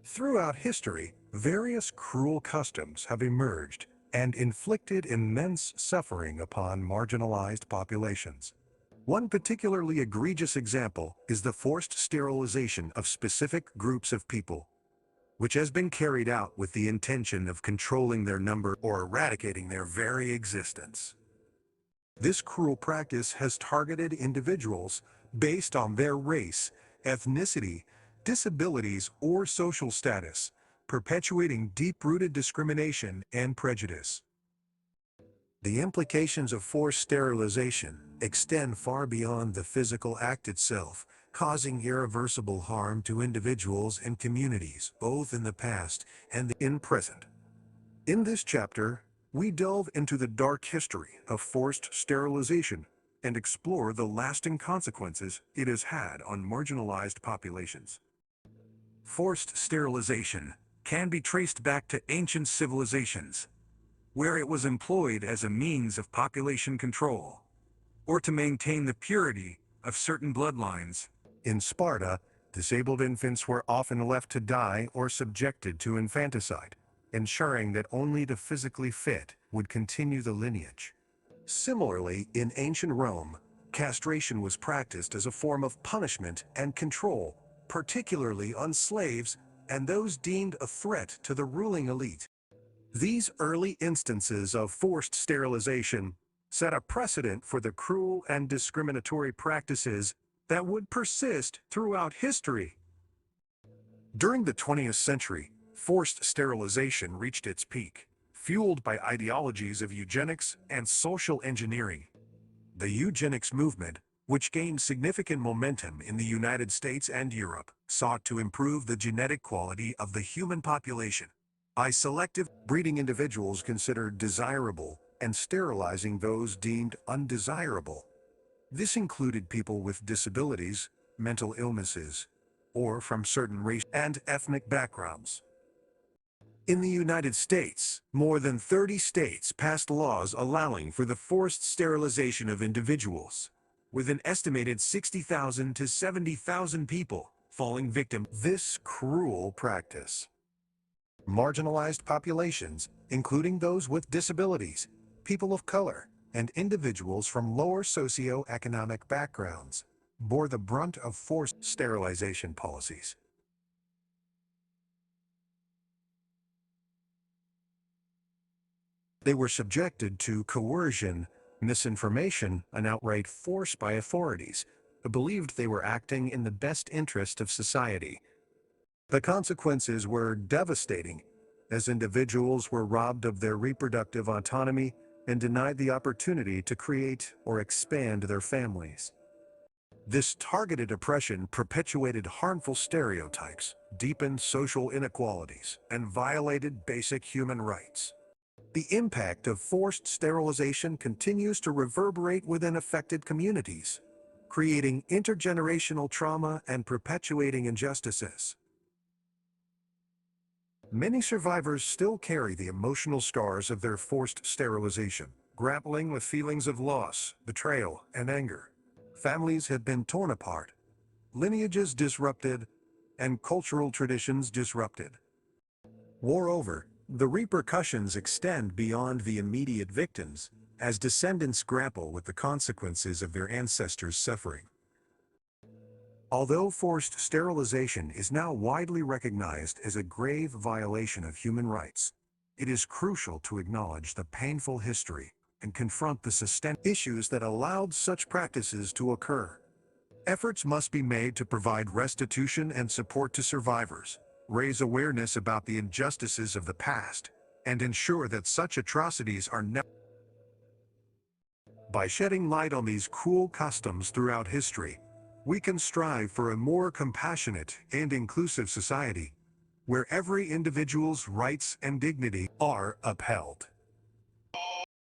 Throughout history, various cruel customs have emerged and inflicted immense suffering upon marginalized populations. One particularly egregious example is the forced sterilization of specific groups of people, which has been carried out with the intention of controlling their number or eradicating their very existence. This cruel practice has targeted individuals based on their race, ethnicity, disabilities, or social status, perpetuating deep-rooted discrimination and prejudice. The implications of forced sterilization extend far beyond the physical act itself, causing irreversible harm to individuals and communities, both in the past and in present. In this chapter, we delve into the dark history of forced sterilization and explore the lasting consequences it has had on marginalized populations. Forced sterilization can be traced back to ancient civilizations, where it was employed as a means of population control, or to maintain the purity of certain bloodlines. In Sparta, disabled infants were often left to die or subjected to infanticide, ensuring that only the physically fit would continue the lineage. Similarly, in ancient Rome, castration was practiced as a form of punishment and control, particularly on slaves and those deemed a threat to the ruling elite. These early instances of forced sterilization set a precedent for the cruel and discriminatory practices that would persist throughout history. During the 20th century, forced sterilization reached its peak, fueled by ideologies of eugenics and social engineering. The eugenics movement, which gained significant momentum in the United States and Europe, sought to improve the genetic quality of the human population by selective breeding individuals considered desirable and sterilizing those deemed undesirable. This included people with disabilities, mental illnesses, or from certain race and ethnic backgrounds. In the United States, more than 30 states passed laws allowing for the forced sterilization of individuals, with an estimated 60,000 to 70,000 people falling victim to this cruel practice. Marginalized populations, including those with disabilities, people of color, and individuals from lower socioeconomic backgrounds, bore the brunt of forced sterilization policies. They were subjected to coercion, misinformation, and outright force by authorities who believed they were acting in the best interest of society. The consequences were devastating, as individuals were robbed of their reproductive autonomy and denied the opportunity to create or expand their families. This targeted oppression perpetuated harmful stereotypes, deepened social inequalities, and violated basic human rights. The impact of forced sterilization continues to reverberate within affected communities, creating intergenerational trauma and perpetuating injustices. Many survivors still carry the emotional scars of their forced sterilization, grappling with feelings of loss, betrayal, and anger. Families have been torn apart, lineages disrupted, and cultural traditions disrupted. Moreover, the repercussions extend beyond the immediate victims, as descendants grapple with the consequences of their ancestors' suffering. Although forced sterilization is now widely recognized as a grave violation of human rights, it is crucial to acknowledge the painful history and confront the systemic issues that allowed such practices to occur. Efforts must be made to provide restitution and support to survivors, raise awareness about the injustices of the past, and ensure that such atrocities are never. By shedding light on these cruel customs throughout history, we can strive for a more compassionate and inclusive society, where every individual's rights and dignity are upheld.